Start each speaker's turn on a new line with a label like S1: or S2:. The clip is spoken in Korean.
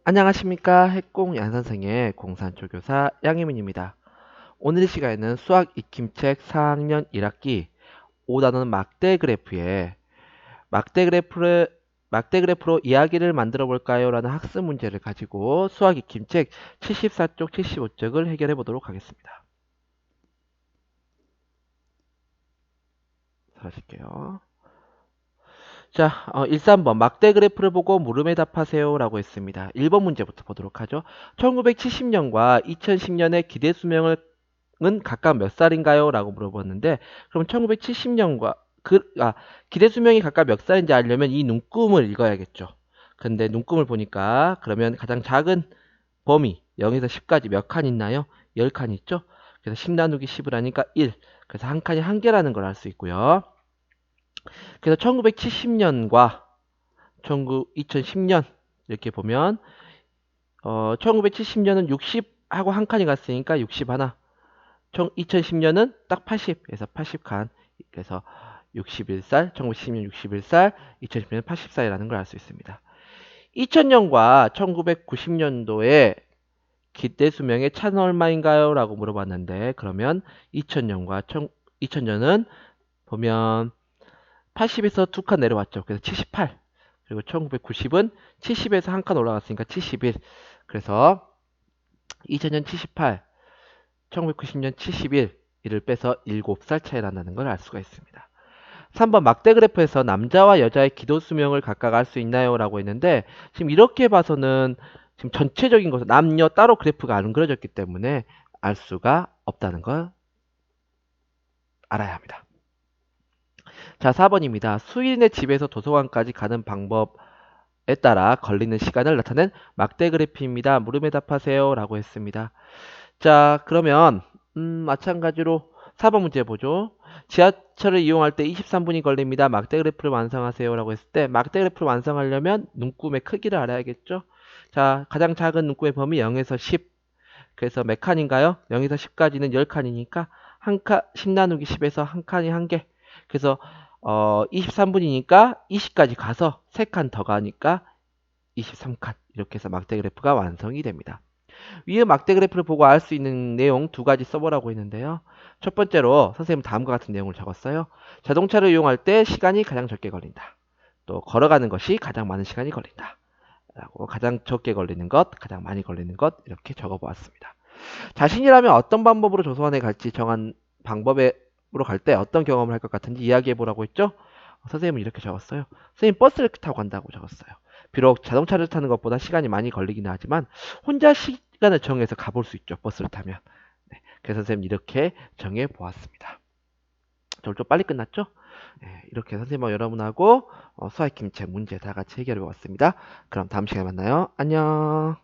S1: 안녕하십니까. 핵공 양선생의 공산초교사 양혜민입니다. 오늘 이 시간에는 수학 익힘책 4학년 1학기 5단원 막대 그래프로 이야기를 만들어 볼까요? 라는 학습 문제를 가지고 수학 익힘책 74쪽, 75쪽을 해결해 보도록 하겠습니다. 사라질게요. 자, 13번 막대 그래프를 보고 물음에 답하세요 라고 했습니다. 1번 문제부터 보도록 하죠. 1970년과 2010년의 기대 수명은 각각 몇 살인가요? 라고 물어봤는데, 그럼 1970년과 기대 수명이 각각 몇 살인지 알려면 이 눈금을 읽어야겠죠. 근데 눈금을 보니까 그러면 가장 작은 범위 0에서 10까지 몇 칸 있나요? 10칸 있죠? 그래서 10 나누기 10을 하니까 1. 그래서 한 칸이 한 개라는 걸 알 수 있고요. 그래서 1970년과 2010년 이렇게 보면 1970년은 60하고 한 칸이 갔으니까 60 하나. 2010년은 딱 80에서 80칸. 그래서 61살, 1910년 61살, 2010년 80살이라는 걸 알 수 있습니다. 2000년과 1990년도에 기대 수명의 차는 얼마인가요? 라고 물어봤는데, 그러면 2000년은 보면 80에서 두 칸 내려왔죠. 그래서 78. 그리고 1990은 70에서 한 칸 올라갔으니까 71. 그래서 2000년 78, 1990년 71, 이를 빼서 7살 차이 난다는 걸 알 수가 있습니다. 3번 막대 그래프에서 남자와 여자의 기도 수명을 각각 알 수 있나요? 라고 했는데, 지금 이렇게 봐서는 지금 전체적인 것은 남녀 따로 그래프가 안 그려졌기 때문에 알 수가 없다는 걸 알아야 합니다. 자, 4번입니다. 수인의 집에서 도서관까지 가는 방법에 따라 걸리는 시간을 나타낸 막대 그래프입니다. 물음에 답하세요. 라고 했습니다. 자, 그러면 마찬가지로 4번 문제 보죠. 지하철을 이용할 때 23분이 걸립니다. 막대 그래프를 완성하세요. 라고 했을 때 막대 그래프를 완성하려면 눈금의 크기를 알아야겠죠. 자, 가장 작은 눈금의 범위 0에서 10. 그래서 몇 칸인가요? 0에서 10까지는 10칸이니까 한 칸, 10 나누기 10에서 한 칸이 한 개. 그래서 23분이니까 20까지 가서 3칸 더 가니까 23칸. 이렇게 해서 막대 그래프가 완성이 됩니다. 위의 막대 그래프를 보고 알 수 있는 내용 두 가지 써보라고 했는데요. 첫 번째로 선생님 다음과 같은 내용을 적었어요. 자동차를 이용할 때 시간이 가장 적게 걸린다. 또 걸어가는 것이 가장 많은 시간이 걸린다. 라고 가장 적게 걸리는 것, 가장 많이 걸리는 것 이렇게 적어보았습니다. 자신이라면 어떤 방법으로 도서관에 갈지 정한 방법으로 갈 때 어떤 경험을 할 것 같은지 이야기해보라고 했죠. 선생님은 이렇게 적었어요. 선생님 버스를 타고 간다고 적었어요. 비록 자동차를 타는 것보다 시간이 많이 걸리긴 하지만 혼자 시간을 정해서 가볼 수 있죠. 버스를 타면. 네, 그래서 선생님 이렇게 정해 보았습니다. 오늘 좀 빨리 끝났죠? 네, 이렇게 선생님과 여러분하고 수학김책 문제 다 같이 해결해 보았습니다. 그럼 다음 시간에 만나요. 안녕.